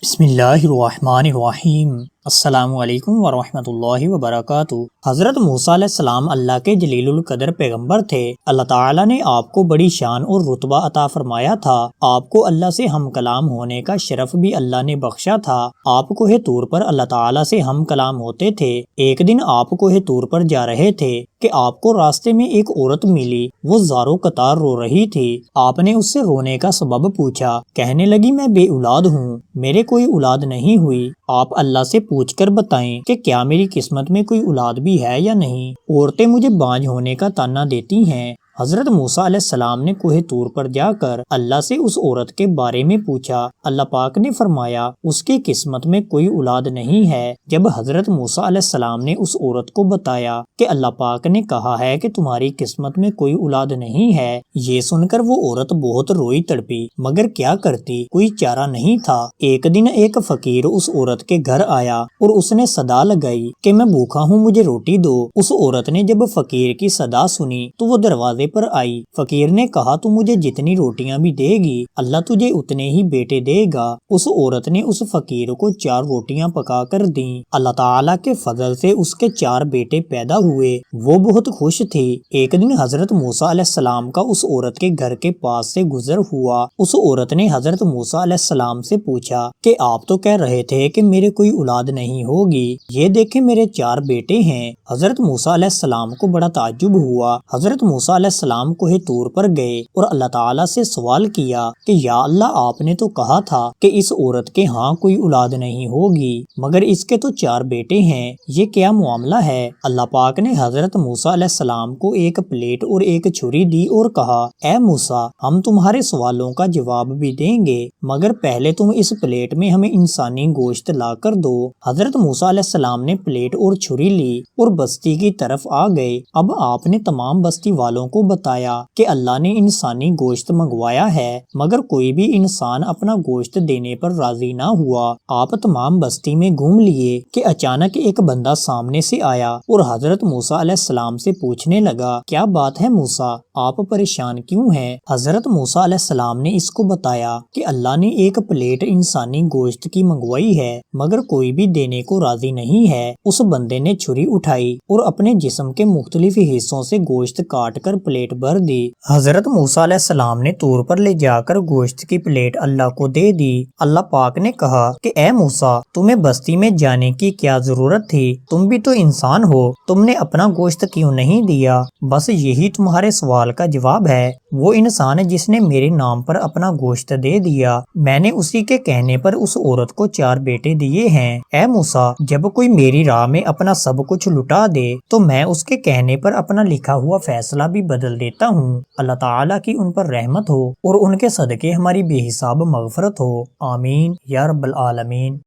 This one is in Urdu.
بسم اللہ الرحمن الرحیم۔ السلام علیکم ورحمۃ اللہ وبرکاتہ۔ حضرت موسیٰ علیہ السلام اللہ کے جلیل القدر پیغمبر تھے۔ اللہ تعالیٰ نے آپ کو بڑی شان اور رتبہ عطا فرمایا تھا۔ آپ کو اللہ سے ہم کلام ہونے کا شرف بھی اللہ نے بخشا تھا۔ آپ کوہ طور پر اللہ تعالیٰ سے ہم کلام ہوتے تھے۔ ایک دن آپ کوہ طور پر جا رہے تھے کہ آپ کو راستے میں ایک عورت ملی۔ وہ زاروں قطار رو رہی تھی۔ آپ نے اس سے رونے کا سبب پوچھا۔ کہنے لگی، میں بے اولاد ہوں، میرے کوئی اولاد نہیں ہوئی۔ آپ اللہ سے پوچھ کر بتائیں کہ کیا میری قسمت میں کوئی اولاد بھی ہے یا نہیں۔ عورتیں مجھے بانجھ ہونے کا طعنہ دیتی ہیں۔ حضرت موسیٰ علیہ السلام نے کوہ طور پر جا کر اللہ سے اس عورت کے بارے میں پوچھا۔ اللہ پاک نے فرمایا اس کی قسمت میں کوئی اولاد نہیں ہے۔ جب حضرت موسیٰ علیہ السلام نے اس عورت کو بتایا کہ اللہ پاک نے کہا ہے کہ تمہاری قسمت میں کوئی اولاد نہیں ہے، یہ سن کر وہ عورت بہت روئی تڑپی، مگر کیا کرتی، کوئی چارہ نہیں تھا۔ ایک دن ایک فقیر اس عورت کے گھر آیا اور اس نے صدا لگائی کہ میں بھوکا ہوں، مجھے روٹی دو۔ اس عورت نے جب فقیر کی صدا سنی تو وہ دروازے پر آئی۔ فقیر نے کہا، تو مجھے جتنی روٹیاں بھی دے گی اللہ تجھے اتنے ہی بیٹے دے گا۔ اس عورت نے اس فقیر کو 4 روٹیاں پکا کر دیں۔ اللہ تعالیٰ کے فضل سے اس کے 4 بیٹے پیدا ہوئے۔ وہ بہت خوش تھی۔ ایک دن حضرت موسیٰ علیہ السلام کا اس عورت کے گھر کے پاس سے گزر ہوا۔ اس عورت نے حضرت موسیٰ علیہ السلام سے پوچھا کہ آپ تو کہہ رہے تھے کہ میرے کوئی اولاد نہیں ہوگی، یہ دیکھیں میرے 4 بیٹے ہیں۔ حضرت موسیٰ علیہ السلام کو بڑا تعجب ہوا۔ حضرت موسیٰ علیہ السلام کوہ طور پر گئے اور اللہ تعالیٰ سے سوال کیا کہ یا اللہ، آپ نے تو کہا تھا کہ اس عورت کے ہاں کوئی اولاد نہیں ہوگی، مگر اس کے تو 4 بیٹے ہیں، یہ کیا معاملہ ہے؟ اللہ پاک نے حضرت موسیٰ علیہ السلام کو ایک پلیٹ اور ایک چھری دی اور کہا، اے موسیٰ، ہم تمہارے سوالوں کا جواب بھی دیں گے، مگر پہلے تم اس پلیٹ میں ہمیں انسانی گوشت لا کر دو۔ حضرت موسیٰ علیہ السلام نے پلیٹ اور چھری لی اور بستی کی طرف آ گئے۔ اب آپ نے تمام بستی والوں کو بتایا کہ اللہ نے انسانی گوشت منگوایا ہے، مگر کوئی بھی انسان اپنا گوشت دینے پر راضی نہ ہوا۔ آپ تمام بستی میں گھوم لیے کہ اچانک ایک بندہ سامنے سے آیا اور حضرت موسیٰ علیہ السلام سے پوچھنے لگا، کیا بات ہے موسیٰ، آپ پریشان کیوں ہیں؟ حضرت موسیٰ علیہ السلام نے اس کو بتایا کہ اللہ نے ایک پلیٹ انسانی گوشت کی منگوائی ہے، مگر کوئی بھی دینے کو راضی نہیں ہے۔ اس بندے نے چھری اٹھائی اور اپنے جسم کے مختلف حصوں سے گوشت کاٹ کر پلیٹ بھر دی۔ حضرت موسیٰ علیہ السلام نے طور پر لے جا کر گوشت کی پلیٹ اللہ کو دے دی۔ اللہ پاک نے کہا کہ اے موسیٰ، تمہیں بستی میں جانے کی کیا ضرورت تھی؟ تم بھی تو انسان ہو، تم نے اپنا گوشت کیوں نہیں دیا؟ بس یہی تمہارے سوال کا جواب ہے۔ وہ انسان جس نے میرے نام پر اپنا گوشت دے دیا، میں نے اسی کے کہنے پر اس عورت کو 4 بیٹے دیے ہیں۔ اے موسیٰ، جب کوئی میری راہ میں اپنا سب کچھ لٹا دے تو میں اس کے کہنے پر اپنا لکھا ہوا فیصلہ بھی بدل دیتا ہوں۔ اللہ تعالیٰ کی ان پر رحمت ہو اور ان کے صدقے ہماری بے حساب مغفرت ہو، آمین یا رب العالمین۔